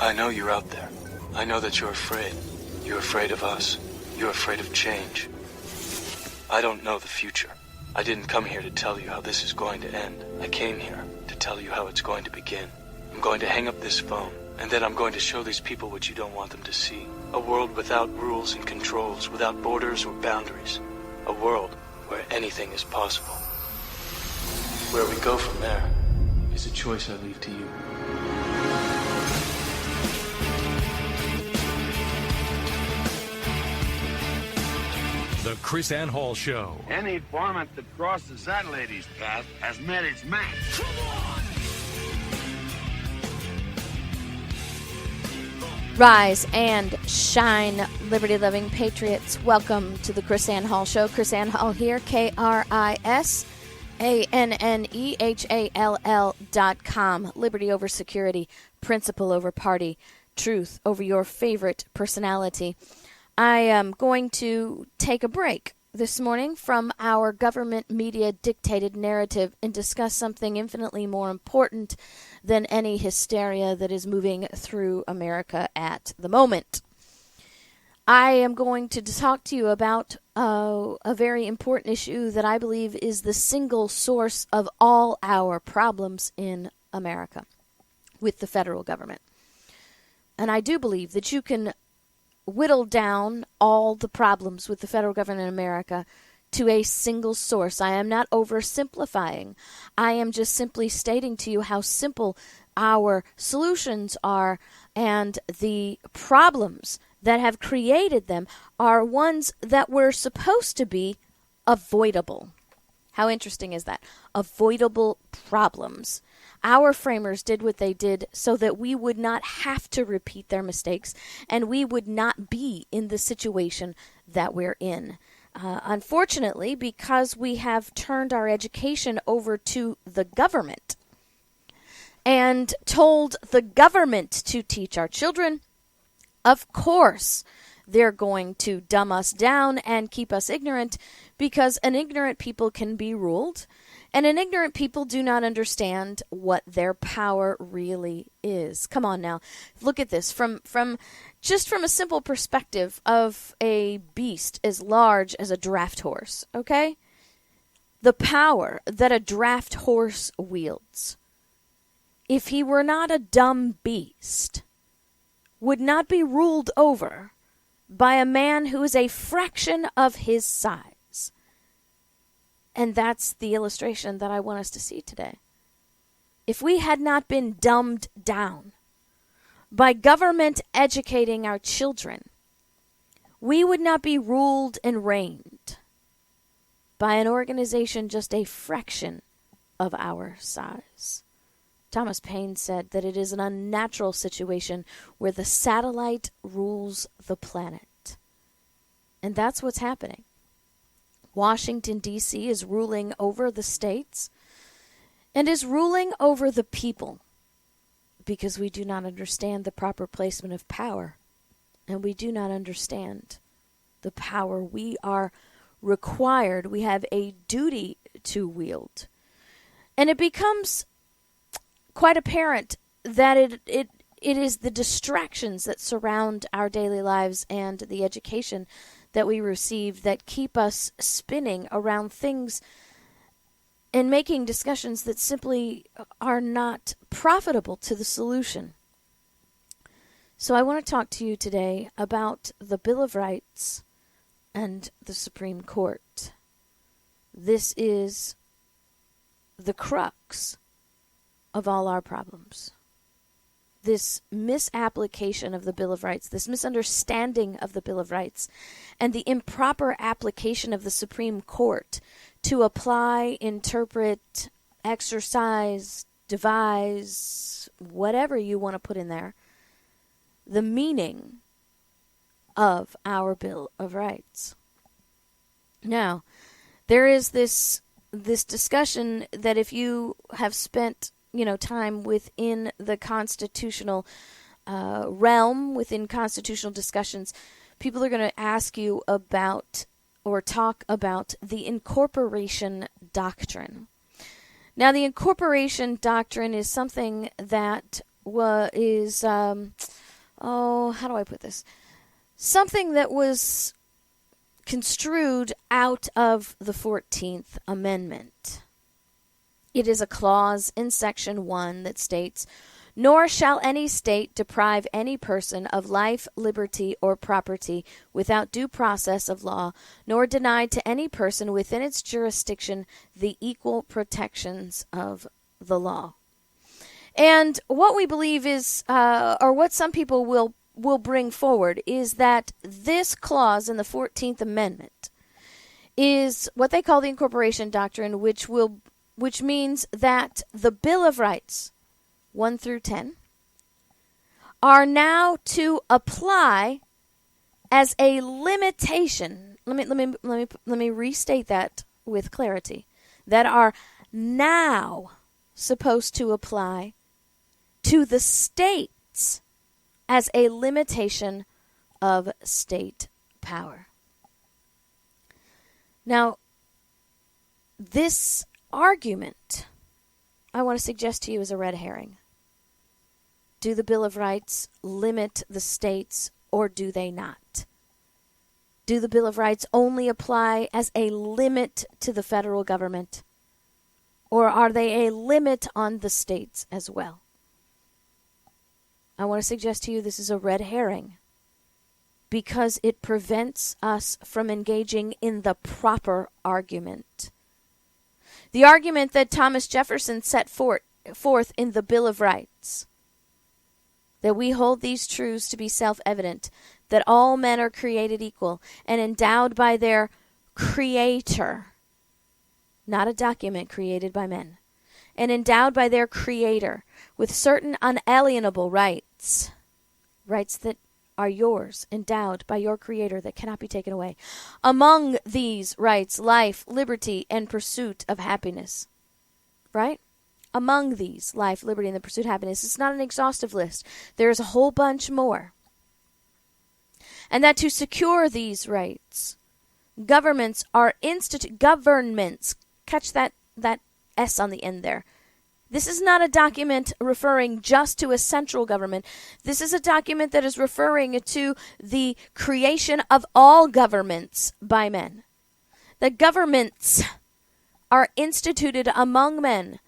I know you're out there. I know that you're afraid. You're afraid of us. You're afraid of change. I don't know the future. I didn't come here to tell you how this is going to end. I came here to tell you how it's going to begin. I'm going to hang up this phone, and then I'm going to show these people what you don't want them to see. A world without rules and controls, without borders or boundaries. A world where anything is possible. Where we go from there is a choice I leave to you. The KrisAnne Hall Show. Any varmint that crosses that lady's path has met its match. Come on! Rise and shine, liberty-loving patriots. Welcome to the KrisAnne Hall Show. KrisAnne Hall here, KrisAnnehall.com. Liberty over security, principle over party, truth over your favorite personality. I am going to take a break this morning from our government media dictated narrative and discuss something infinitely more important than any hysteria that is moving through America at the moment. I am going to talk to you about a very important issue that I believe is the single source of all our problems in America with the federal government. And I do believe that you can whittle down all the problems with the federal government in America to a single source. I am not oversimplifying. I am just simply stating to you how simple our solutions are, and the problems that have created them are ones that were supposed to be avoidable. How interesting is that? Avoidable problems. Our framers did what they did so that we would not have to repeat their mistakes and we would not be in the situation that we're in. Unfortunately, because we have turned our education over to the government and told the government to teach our children, of course they're going to dumb us down and keep us ignorant, because an ignorant people can be ruled. And an ignorant people do not understand what their power really is. Come on now. Look at this from a simple perspective of a beast as large as a draft horse, okay? The power that a draft horse wields, if he were not a dumb beast, would not be ruled over by a man who is a fraction of his size. And that's the illustration that I want us to see today. If we had not been dumbed down by government educating our children, we would not be ruled and reigned by an organization just a fraction of our size. Thomas Paine said that it is an unnatural situation where the satellite rules the planet. And that's what's happening. Washington, D.C. is ruling over the states and is ruling over the people because we do not understand the proper placement of power, and we do not understand the power we are required, we have a duty to wield. And it becomes quite apparent that it is the distractions that surround our daily lives and the education that we receive that keep us spinning around things and making discussions that simply are not profitable to the solution. So I want to talk to you today about the Bill of Rights and the Supreme Court. This is the crux of all our problems. This misapplication of the Bill of Rights, this misunderstanding of the Bill of Rights, and the improper application of the Supreme Court to apply, interpret, exercise, devise, whatever you want to put in there, the meaning of our Bill of Rights. Now, there is this discussion that if you have spent time within the constitutional realm, within constitutional discussions, people are going to ask you about or talk about the incorporation doctrine. Now, the incorporation doctrine is something that is, how do I put this? Something that was construed out of the 14th Amendment. It is a clause in Section 1 that states, "Nor shall any state deprive any person of life, liberty, or property without due process of law, nor deny to any person within its jurisdiction the equal protections of the law." And what we believe is, or what some people will bring forward, is that this clause in the 14th Amendment is what they call the incorporation doctrine, which means that the Bill of Rights 1 through 10 are now to apply as a limitation. Let me restate that with clarity. That are now supposed to apply to the states as a limitation of state power. Now, this argument, I want to suggest to you, is a red herring. Do the Bill of Rights limit the states, or do they not? Do the Bill of Rights only apply as a limit to the federal government, or are they a limit on the states as well? I want to suggest to you this is a red herring, because it prevents us from engaging in the proper argument. The argument that Thomas Jefferson set forth in the Bill of Rights, that we hold these truths to be self-evident, that all men are created equal and endowed by their Creator, not a document created by men, and endowed by their Creator with certain unalienable rights, rights that are yours, endowed by your Creator, that cannot be taken away. Among these rights, life, liberty, and pursuit of happiness. Right? Among these, life, liberty, and the pursuit of happiness. It's not an exhaustive list. There's a whole bunch more. And that to secure these rights, governments, catch that S on the end there. This is not a document referring just to a central government. This is a document that is referring to the creation of all governments by men. The governments are instituted among men,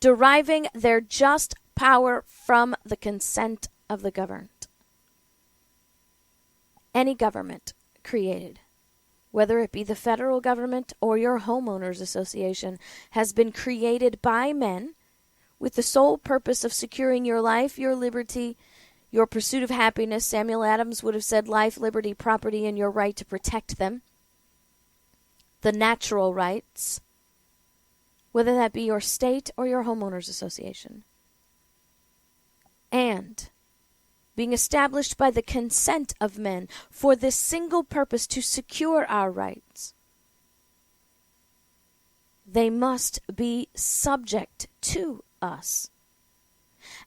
deriving their just power from the consent of the governed. Any government created, whether it be the federal government or your homeowners association, has been created by men with the sole purpose of securing your life, your liberty, your pursuit of happiness. Samuel Adams would have said life, liberty, property, and your right to protect them. The natural rights, whether that be your state or your homeowners association. And being established by the consent of men for this single purpose, to secure our rights. They must be subject to us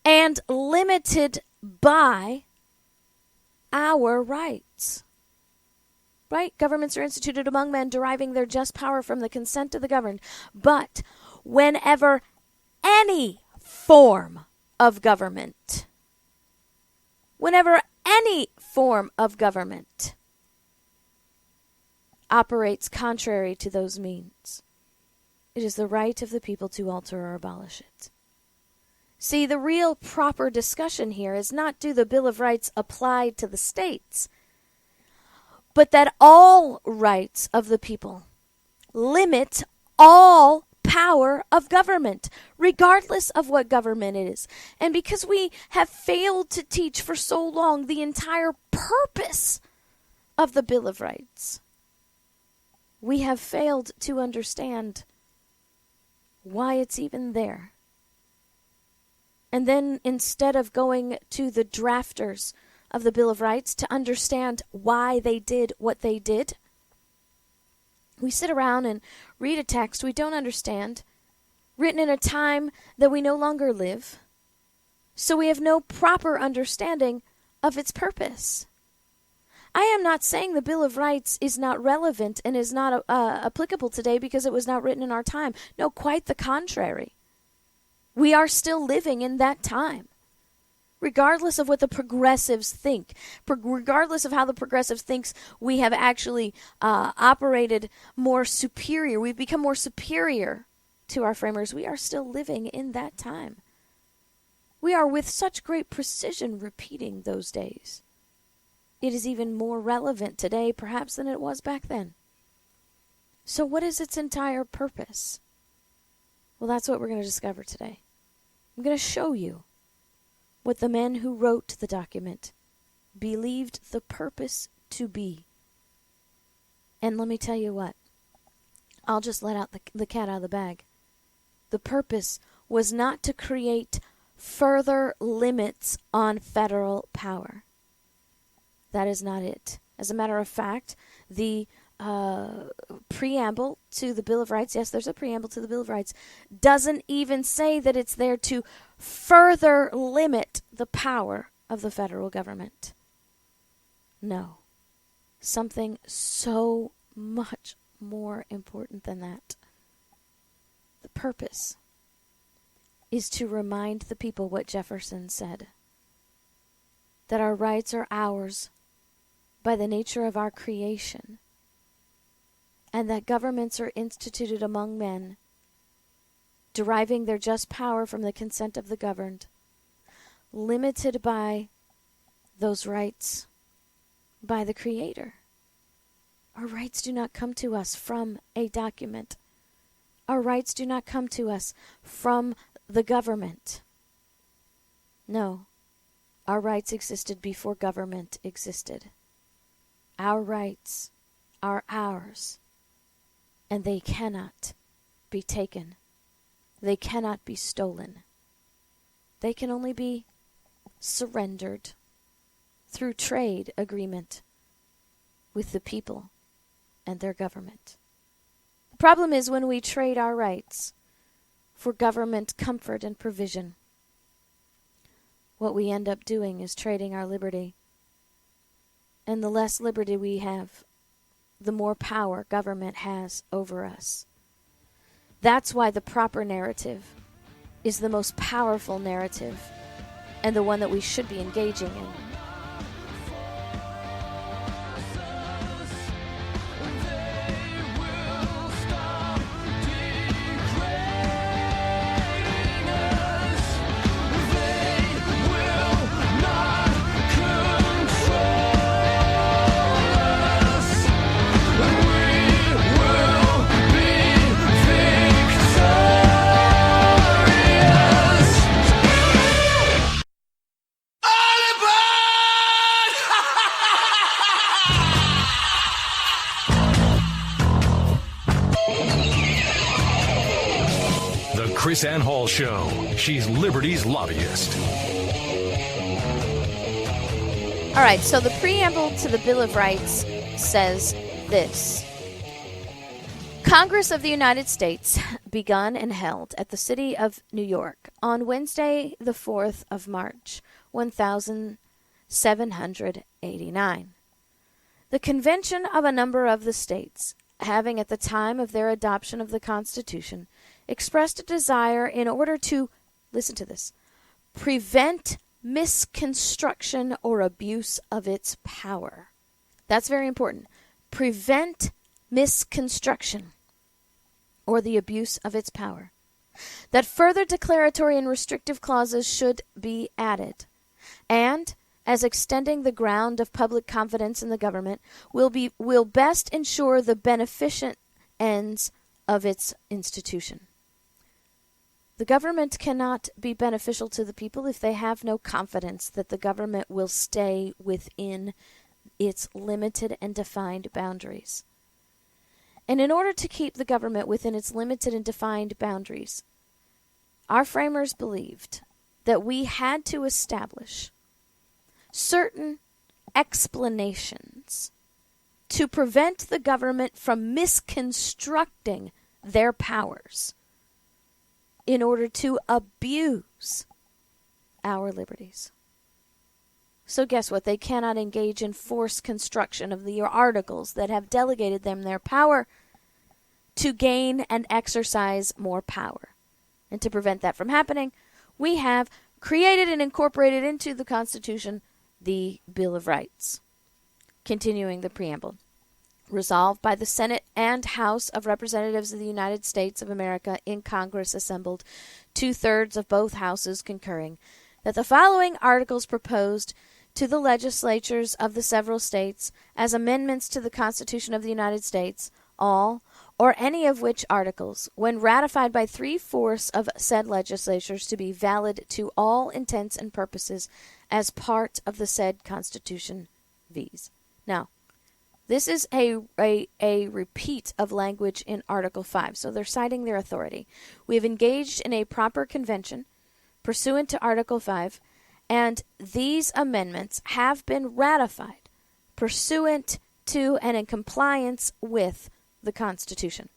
and limited by our rights. Right? Governments are instituted among men, deriving their just power from the consent of the governed. But whenever any form of government operates contrary to those means, it is the right of the people to alter or abolish it. See, the real proper discussion here is not, do the Bill of Rights apply to the states, but that all rights of the people limit all power of government, regardless of what government it is. And because we have failed to teach for so long the entire purpose of the Bill of Rights, we have failed to understand why it's even there. And then, instead of going to the drafters of the Bill of Rights to understand why they did what they did, we sit around and read a text we don't understand, written in a time that we no longer live, so we have no proper understanding of its purpose. I am not saying the Bill of Rights is not relevant and is not applicable today because it was not written in our time. No, quite the contrary. We are still living in that time. regardless of what the progressives think, regardless of how the progressives thinks we have actually operated more superior, we've become more superior to our framers, we are still living in that time. We are with such great precision repeating those days. It is even more relevant today, perhaps, than it was back then. So what is its entire purpose? Well, that's what we're going to discover today. I'm going to show you what the men who wrote the document believed the purpose to be. And let me tell you what. I'll just let out the cat out of the bag. The purpose was not to create further limits on federal power. That is not it. As a matter of fact, the preamble to the Bill of Rights, yes, there's a preamble to the Bill of Rights, doesn't even say that it's there to further limit the power of the federal government. No. Something so much more important than that. The purpose is to remind the people what Jefferson said, that our rights are ours by the nature of our creation, and that governments are instituted among men, deriving their just power from the consent of the governed, limited by those rights by the Creator. Our rights do not come to us from a document. Our rights do not come to us from the government. No, our rights existed before government existed. Our rights are ours, and they cannot be taken. They cannot be stolen. They can only be surrendered through trade agreement with the people and their government. The problem is when we trade our rights for government comfort and provision, what we end up doing is trading our liberty. And the less liberty we have, the more power government has over us. That's why the proper narrative is the most powerful narrative and the one that we should be engaging in. KrisAnne Hall Show. She's Liberty's lobbyist. All right, so the preamble to the Bill of Rights says this. Congress of the United States begun and held at the city of New York on Wednesday, the 4th of March, 1789. The convention of a number of the states, having at the time of their adoption of the Constitution, expressed a desire in order to, listen to this, prevent misconstruction or abuse of its power. That's very important. Prevent misconstruction or the abuse of its power. That further declaratory and restrictive clauses should be added. And, as extending the ground of public confidence in the government will best ensure the beneficent ends of its institution. The government cannot be beneficial to the people if they have no confidence that the government will stay within its limited and defined boundaries. And in order to keep the government within its limited and defined boundaries, our framers believed that we had to establish certain explanations to prevent the government from misconstructing their powers in order to abuse our liberties. So guess what? They cannot engage in forced construction of the articles that have delegated them their power to gain and exercise more power. And to prevent that from happening, we have created and incorporated into the Constitution the Bill of Rights. Continuing the preamble. Resolved by the Senate and House of Representatives of the United States of America in Congress assembled, 2/3 of both houses concurring, that the following articles proposed to the legislatures of the several states as amendments to the Constitution of the United States, all or any of which articles, when ratified by 3/4 of said legislatures, to be valid to all intents and purposes as part of the said Constitution, viz. Now, this is a repeat of language in Article 5, so they're citing their authority. We have engaged in a proper convention pursuant to Article 5, and these amendments have been ratified pursuant to and in compliance with the Constitution.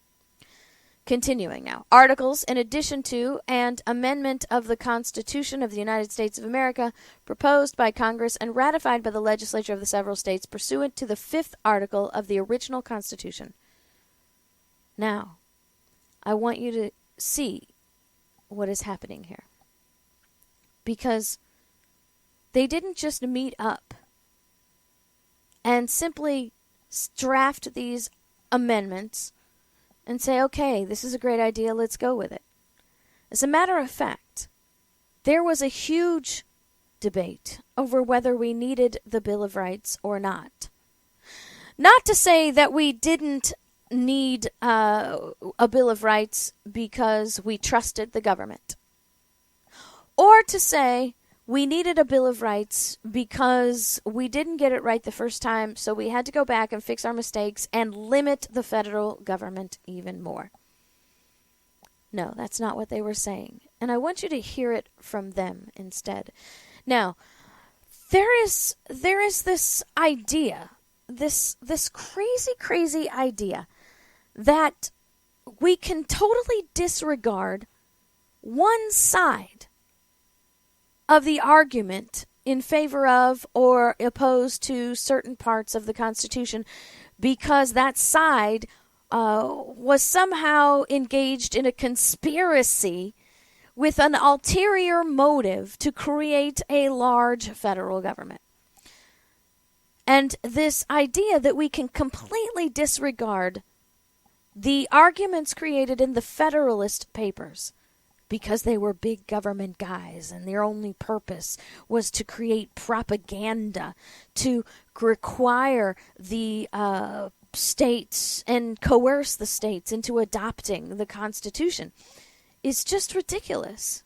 Continuing now. Articles in addition to and amendment of the Constitution of the United States of America proposed by Congress and ratified by the legislature of the several states pursuant to the 5th article of the original Constitution. Now, I want you to see what is happening here. Because they didn't just meet up and simply draft these amendments and say, okay, this is a great idea, let's go with it. As a matter of fact, there was a huge debate over whether we needed the Bill of Rights or not. Not to say that we didn't need a Bill of Rights because we trusted the government. Or to say we needed a Bill of Rights because we didn't get it right the first time, so we had to go back and fix our mistakes and limit the federal government even more. No, that's not what they were saying. And I want you to hear it from them instead. Now, there is this idea, this crazy idea that we can totally disregard one side of the argument in favor of or opposed to certain parts of the Constitution because that side was somehow engaged in a conspiracy with an ulterior motive to create a large federal government. And this idea that we can completely disregard the arguments created in the Federalist Papers because they were big government guys and their only purpose was to create propaganda, to require the states and coerce the states into adopting the Constitution, is just ridiculous.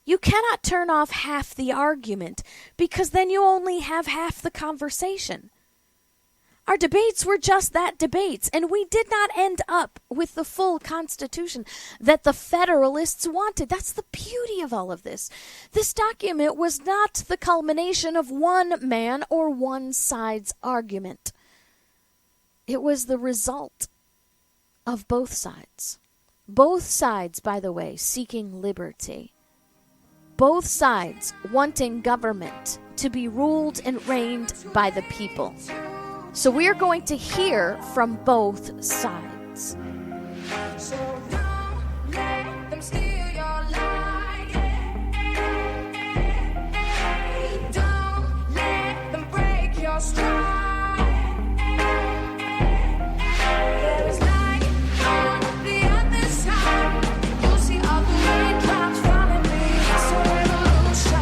You cannot turn off half the argument because then you only have half the conversation. Our debates were just that, debates, and we did not end up with the full Constitution that the Federalists wanted. That's the beauty of all of this. This document was not the culmination of one man or one side's argument. It was the result of both sides. Both sides, by the way, seeking liberty. Both sides wanting government to be ruled and reigned by the people. So we are going to hear from both sides. So don't let them steal your light. Don't let them break your stride. There is light on the other side. You'll see all the raindrops falling. It's a revolution.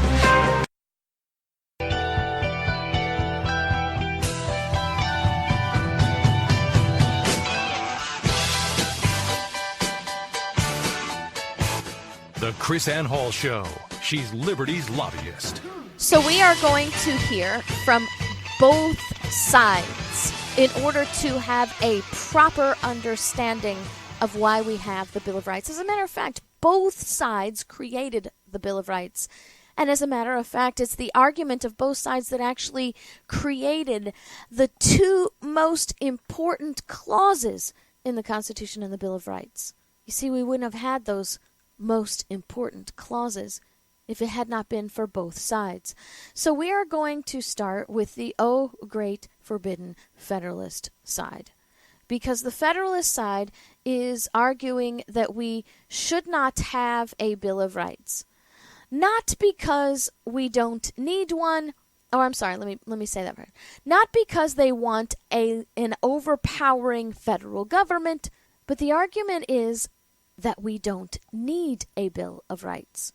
The KrisAnne Hall Show. She's Liberty's lobbyist. So we are going to hear from both sides in order to have a proper understanding of why we have the Bill of Rights. As a matter of fact, both sides created the Bill of Rights. And as a matter of fact, it's the argument of both sides that actually created the two most important clauses in the Constitution and the Bill of Rights. You see, we wouldn't have had those most important clauses if it had not been for both sides. So we are going to start with the oh great forbidden Federalist side, because the Federalist side is arguing that we should not have a Bill of Rights. Not because we don't need one. Oh, I'm sorry. Let me say that right. Not because they want an overpowering federal government, but the argument is that we don't need a Bill of Rights.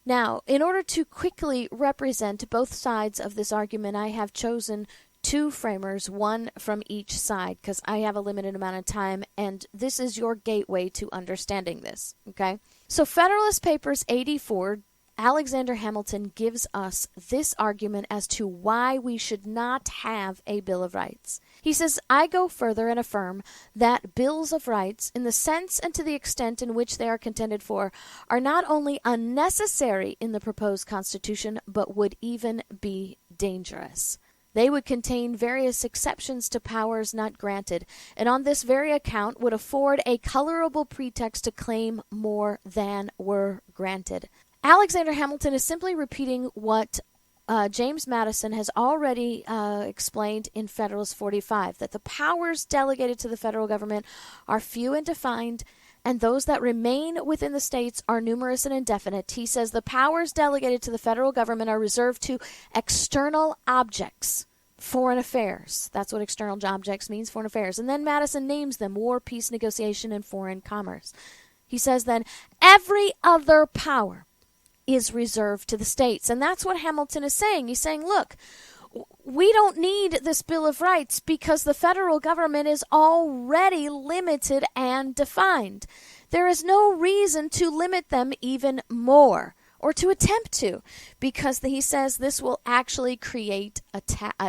Now, in order to quickly represent both sides of this argument, I have chosen two framers, one from each side, because I have a limited amount of time, and this is your gateway to understanding this, okay? So Federalist Papers 84, Alexander Hamilton gives us this argument as to why we should not have a Bill of Rights. He says, I go further and affirm that bills of rights, in the sense and to the extent in which they are contended for, are not only unnecessary in the proposed Constitution, but would even be dangerous. They would contain various exceptions to powers not granted, and on this very account would afford a colorable pretext to claim more than were granted. Alexander Hamilton is simply repeating what James Madison has already explained in Federalist 45, that the powers delegated to the federal government are few and defined, and those that remain within the states are numerous and indefinite. He says the powers delegated to the federal government are reserved to external objects, foreign affairs. That's what external objects means, foreign affairs. And then Madison names them: war, peace, negotiation, and foreign commerce. He says then every other power is reserved to the states. And that's what Hamilton is saying. He's saying, look, we don't need this Bill of Rights because the federal government is already limited and defined. There is no reason to limit them even more, or to attempt to, because he says this will actually create a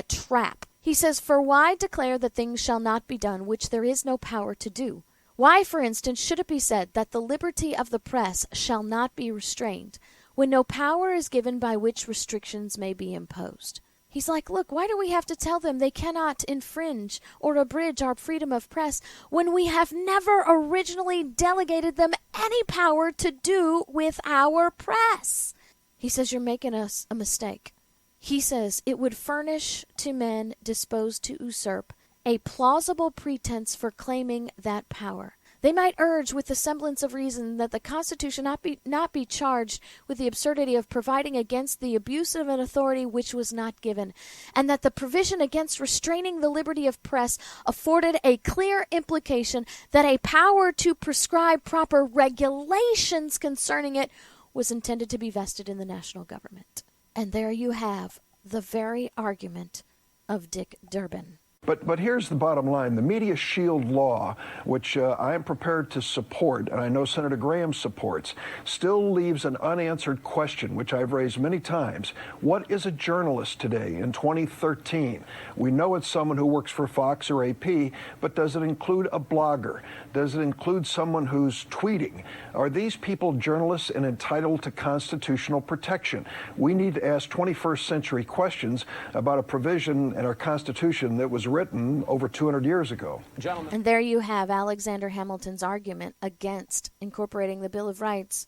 trap. He says, for why declare that things shall not be done which there is no power to do? Why, for instance, should it be said that the liberty of the press shall not be restrained, when no power is given by which restrictions may be imposed? He's like, look, why do we have to tell them they cannot infringe or abridge our freedom of press when we have never originally delegated them any power to do with our press? He says, you're making us a mistake. He says it would furnish to men disposed to usurp a plausible pretense for claiming that power. They might urge with the semblance of reason that the Constitution not be charged with the absurdity of providing against the abuse of an authority which was not given, and that the provision against restraining the liberty of press afforded a clear implication that a power to prescribe proper regulations concerning it was intended to be vested in the national government. And there you have the very argument of Dick Durbin. But here's the bottom line. The Media Shield law, which I am prepared to support, and I know Senator Graham supports, still leaves an unanswered question, which I've raised many times. What is a journalist today in 2013? We know it's someone who works for Fox or AP, but does it include a blogger? Does it include someone who's tweeting? Are these people journalists and entitled to constitutional protection? We need to ask 21st century questions about a provision in our Constitution that was written over 200 years ago. Gentlemen. And there you have Alexander Hamilton's argument against incorporating the Bill of Rights,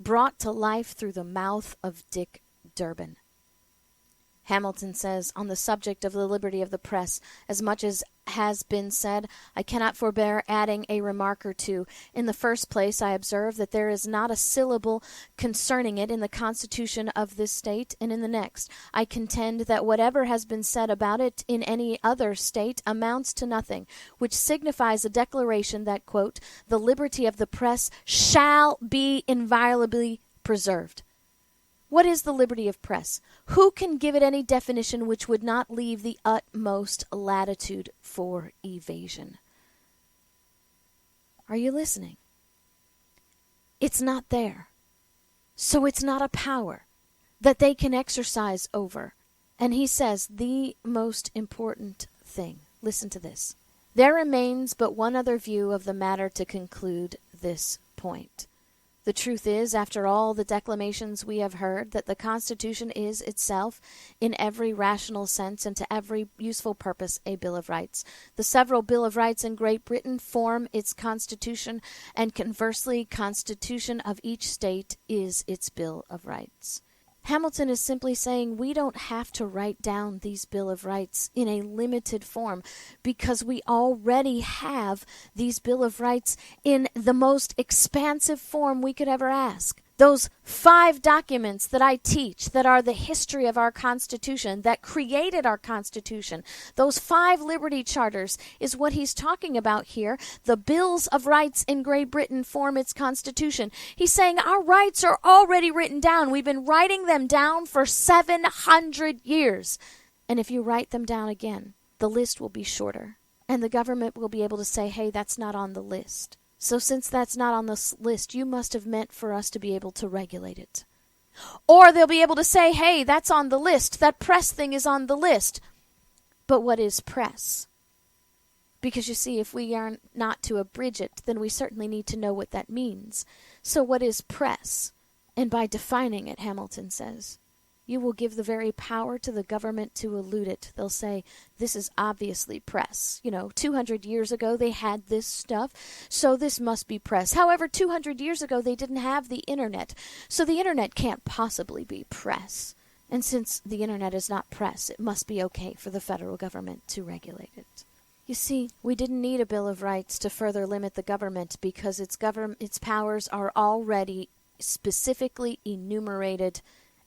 brought to life through the mouth of Dick Durbin. Hamilton says, on the subject of the liberty of the press, as much as has been said, I cannot forbear adding a remark or two. In the first place, I observe that there is not a syllable concerning it in the Constitution of this state, and in the next, I contend that whatever has been said about it in any other state amounts to nothing, which signifies a declaration that, quote, the liberty of the press shall be inviolably preserved. What is the liberty of press? Who can give it any definition which would not leave the utmost latitude for evasion? Are you listening? It's not there. So it's not a power that they can exercise over. And he says the most important thing. Listen to this. There remains but one other view of the matter to conclude this point. The truth is, after all the declamations we have heard, that the Constitution is itself, in every rational sense and to every useful purpose, a Bill of Rights. The several Bill of Rights in Great Britain form its Constitution, and conversely, Constitution of each state is its Bill of Rights. Hamilton is simply saying we don't have to write down these Bill of Rights in a limited form because we already have these Bill of Rights in the most expansive form we could ever ask. Those 5 documents that I teach that are the history of our Constitution, that created our Constitution, those 5 liberty charters is what he's talking about here. The Bills of Rights in Great Britain form its Constitution. He's saying our rights are already written down. We've been writing them down for 700 years. And if you write them down again, the list will be shorter. And the government will be able to say, hey, that's not on the list. So since that's not on this list, you must have meant for us to be able to regulate it. Or they'll be able to say, hey, that's on the list. That press thing is on the list. But what is press? Because you see, if we are not to abridge it, then we certainly need to know what that means. So what is press? And by defining it, Hamilton says, you will give the very power to the government to elude it. They'll say, this is obviously press. 200 years ago they had this stuff, so this must be press. However, 200 years ago they didn't have the internet, so the internet can't possibly be press. And since the internet is not press, it must be okay for the federal government to regulate it. You see, we didn't need a Bill of Rights to further limit the government because its powers are already specifically enumerated,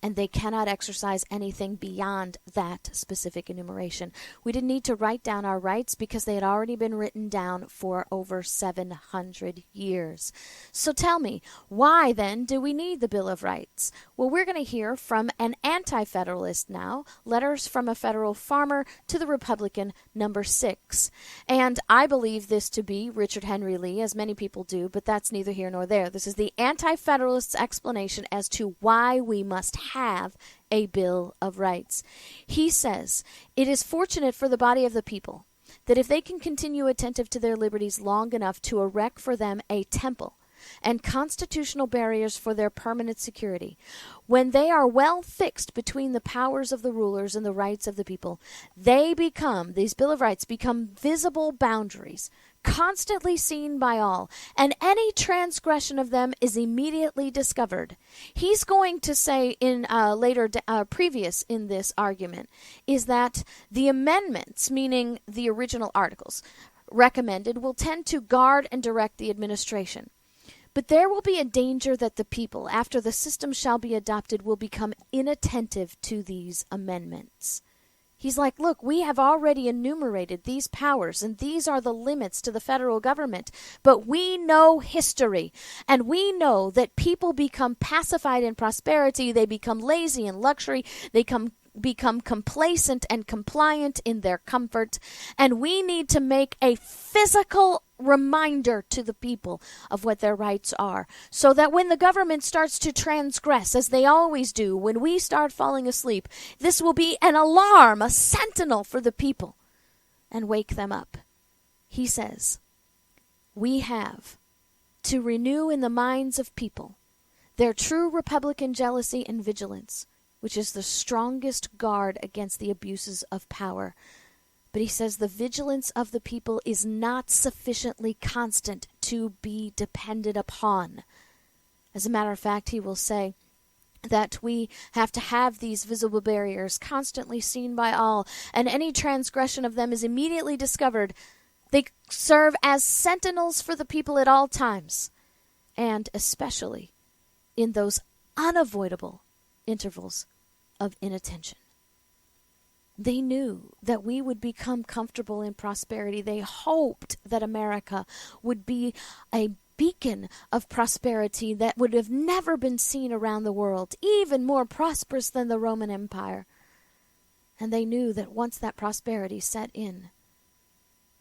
and they cannot exercise anything beyond that specific enumeration. We didn't need to write down our rights because they had already been written down for over 700 years. So tell me, why then do we need the Bill of Rights? Well, we're going to hear from an anti-federalist now, letters from a federal farmer to the Republican number 6. And I believe this to be Richard Henry Lee, as many people do, but that's neither here nor there. This is the anti-federalist's explanation as to why we must have a Bill of Rights. He says, it is fortunate for the body of the people that if they can continue attentive to their liberties long enough to erect for them a temple and constitutional barriers for their permanent security, when they are well fixed between the powers of the rulers and the rights of the people, these Bill of Rights become visible boundaries, constantly seen by all, and any transgression of them is immediately discovered. He's going to say in previous in this argument, is that the amendments, meaning the original articles recommended, will tend to guard and direct the administration. But there will be a danger that the people, after the system shall be adopted, will become inattentive to these amendments. He's like, look, we have already enumerated these powers, and these are the limits to the federal government. But we know history, and we know that people become pacified in prosperity, they become lazy in luxury, they become complacent and compliant in their comfort, and we need to make a physical reminder to the people of what their rights are, so that when the government starts to transgress, as they always do, when we start falling asleep, this will be an alarm, a sentinel for the people, and wake them up. He says, we have to renew in the minds of people their true Republican jealousy and vigilance, which is the strongest guard against the abuses of power. But he says the vigilance of the people is not sufficiently constant to be depended upon. As a matter of fact, he will say that we have to have these visible barriers constantly seen by all, and any transgression of them is immediately discovered. They serve as sentinels for the people at all times, and especially in those unavoidable intervals of inattention. They knew that we would become comfortable in prosperity. They hoped that America would be a beacon of prosperity that would have never been seen around the world, even more prosperous than the Roman Empire. And they knew that once that prosperity set in,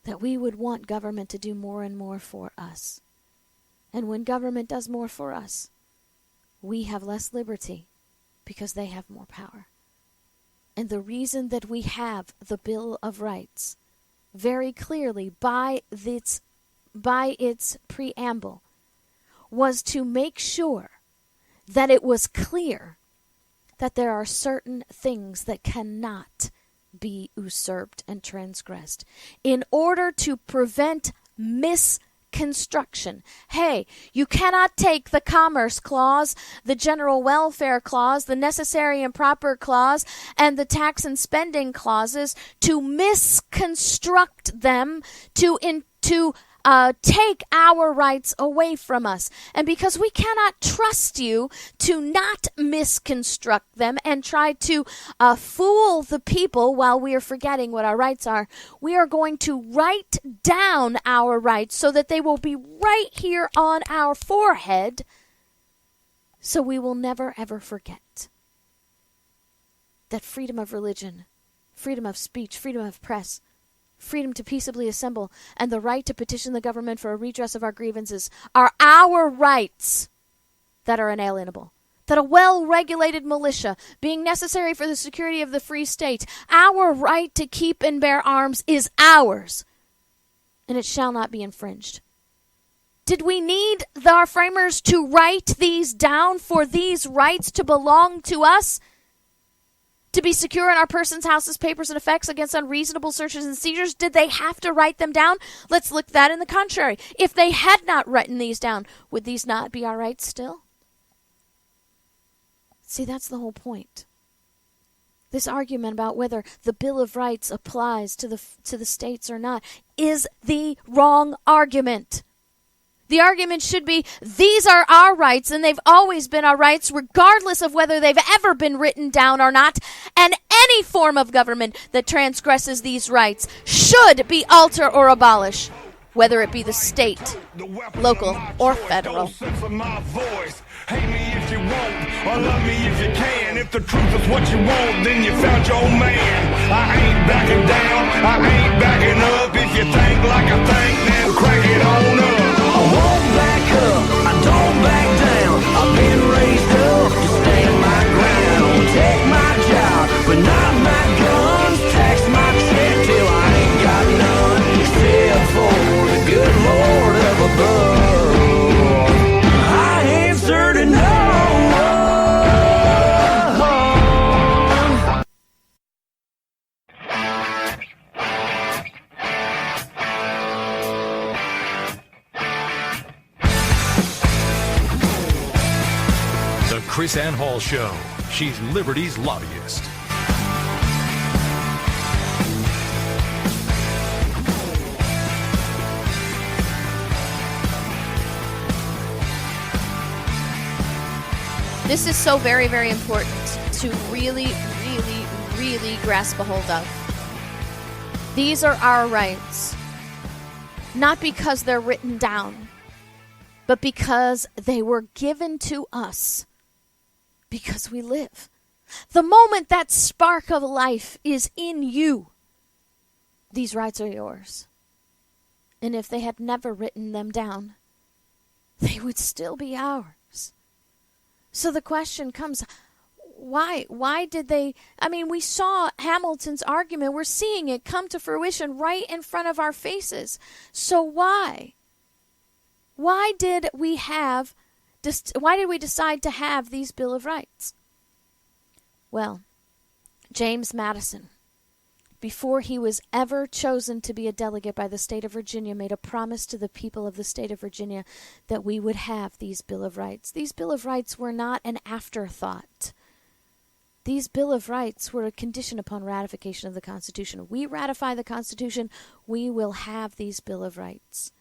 that we would want government to do more and more for us. And when government does more for us, we have less liberty because they have more power. And the reason that we have the Bill of Rights, very clearly by its preamble, was to make sure that it was clear that there are certain things that cannot be usurped and transgressed in order to prevent misconstruction. Hey, you cannot take the Commerce Clause, the General Welfare Clause, the Necessary and Proper Clause, and the Tax and Spending Clauses to misconstruct them to take our rights away from us. And because we cannot trust you to not misconstruct them and try to fool the people while we are forgetting what our rights are, we are going to write down our rights so that they will be right here on our forehead, so we will never ever forget that freedom of religion, freedom of speech, freedom of press, freedom to peaceably assemble, and the right to petition the government for a redress of our grievances are our rights that are inalienable. That a well-regulated militia, being necessary for the security of the free state, our right to keep and bear arms is ours, and it shall not be infringed. Did we need our framers to write these down for these rights to belong to us? To be secure in our persons, houses, papers, and effects against unreasonable searches and seizures? Did they have to write them down? Let's look at that in the contrary. If they had not written these down, would these not be our rights still? See, that's the whole point. This argument about whether the Bill of Rights applies to the states or not is the wrong argument. The argument should be, these are our rights, and they've always been our rights, regardless of whether they've ever been written down or not, and any form of government that transgresses these rights should be altered or abolished, whether it be the state, local, or federal. Hate me if you won't, or love me if you can. If the truth is what you want, then you found your man. I ain't backing down, I ain't backing up. If you think like I think, then crank it on up. I won't back up, I don't back down. I've been raised up to stand my ground. Take my job, but not my guns. Tax my check till I ain't got none, except for the good Lord up above. I answer to no one. The KrisAnne Hall Show. She's Liberty's lobbyist. This is so very, very important to really, really, really grasp a hold of. These are our rights, not because they're written down, but because they were given to us because we live. The moment that spark of life is in you, these rights are yours. And if they had never written them down, they would still be ours. So the question comes, why? Why did they? I mean, we saw Hamilton's argument. We're seeing it come to fruition right in front of our faces. So why? Why did we decide to have these Bill of Rights? Well, James Madison, before he was ever chosen to be a delegate by the state of Virginia, made a promise to the people of the state of Virginia that we would have these Bill of Rights. These Bill of Rights were not an afterthought. These Bill of Rights were a condition upon ratification of the Constitution. We ratify the Constitution, we will have these Bill of Rights.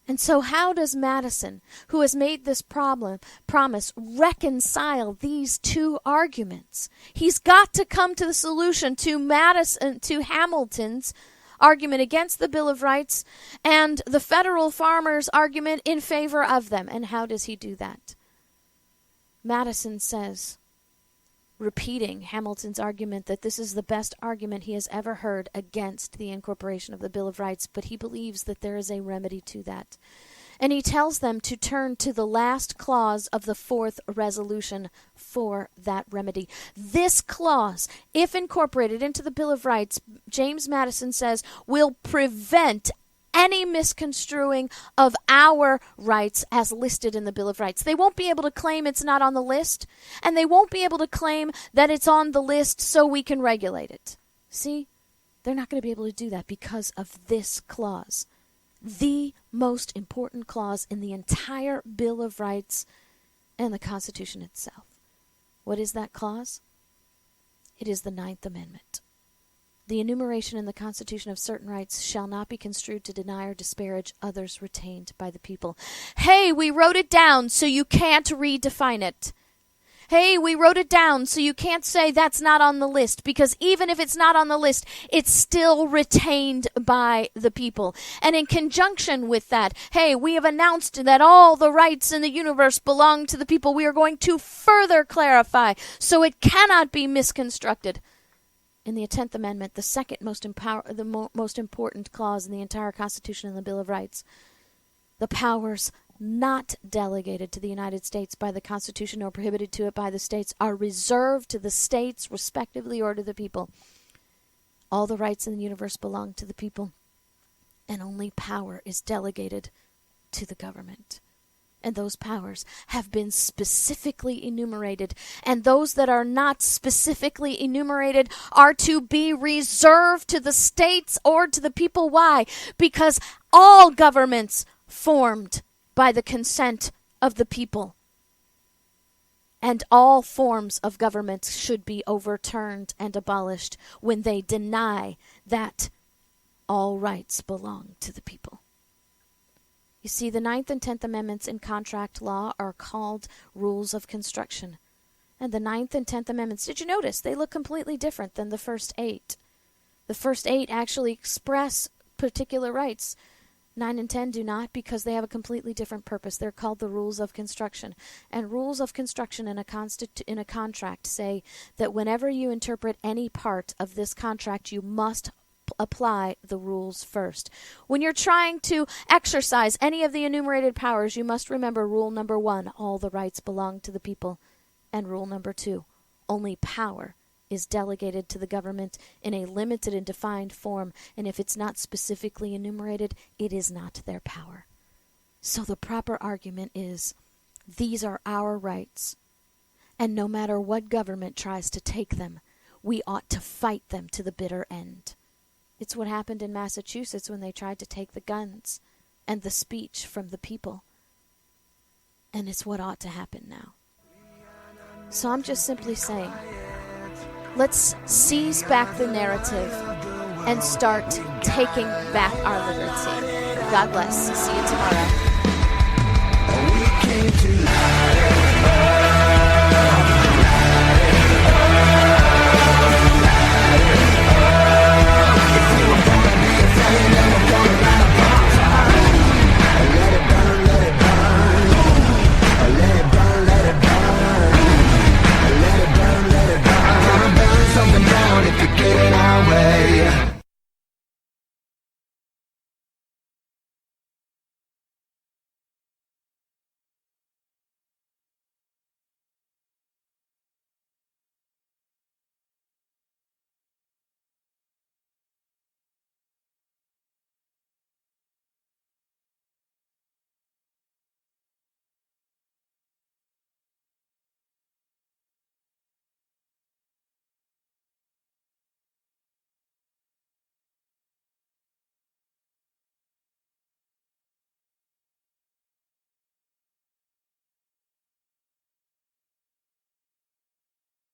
And so how does Madison, who has made this promise, reconcile these two arguments? He's got to come to the solution to Hamilton's argument against the Bill of Rights and the federal farmers' argument in favor of them. And how does he do that? Madison says, repeating Hamilton's argument, that this is the best argument he has ever heard against the incorporation of the Bill of Rights, but he believes that there is a remedy to that. And he tells them to turn to the last clause of the fourth resolution for that remedy. This clause, if incorporated into the Bill of Rights, James Madison says, will prevent any misconstruing of our rights as listed in the Bill of Rights. They won't be able to claim it's not on the list, and they won't be able to claim that it's on the list so we can regulate it. See? They're not going to be able to do that because of this clause. The most important clause in the entire Bill of Rights and the Constitution itself. What is that clause? It is the Ninth Amendment. The enumeration in the Constitution of certain rights shall not be construed to deny or disparage others retained by the people. Hey, we wrote it down so you can't redefine it. Hey, we wrote it down so you can't say that's not on the list, because even if it's not on the list, it's still retained by the people. And in conjunction with that, hey, we have announced that all the rights in the universe belong to the people. We are going to further clarify so it cannot be misconstructed. In the 10th Amendment, the second most important clause in the entire Constitution and the Bill of Rights, the powers not delegated to the United States by the Constitution or prohibited to it by the states are reserved to the states respectively or to the people. All the rights in the universe belong to the people, and only power is delegated to the government. And those powers have been specifically enumerated, and those that are not specifically enumerated are to be reserved to the states or to the people. Why? Because all governments formed by the consent of the people, and all forms of government should be overturned and abolished when they deny that all rights belong to the people. You see, the 9th and 10th Amendments in contract law are called rules of construction. And the 9th and 10th Amendments, did you notice, they look completely different than the first 8. The first 8 actually express particular rights. 9 and 10 do not, because they have a completely different purpose. They're called the rules of construction. And rules of construction in a contract say that whenever you interpret any part of this contract, you must apply the rules first. When you're trying to exercise any of the enumerated powers, you must remember rule number 1, all the rights belong to the people, and rule number 2, only power is delegated to the government in a limited and defined form, and if it's not specifically enumerated, it is not their power. So the proper argument is, these are our rights, and no matter what government tries to take them, we ought to fight them to the bitter end. It's what happened in Massachusetts when they tried to take the guns and the speech from the people. And it's what ought to happen now. So I'm just simply saying, let's seize back the narrative and start taking back our liberty. God bless. See you tomorrow. Something down if you get in our way.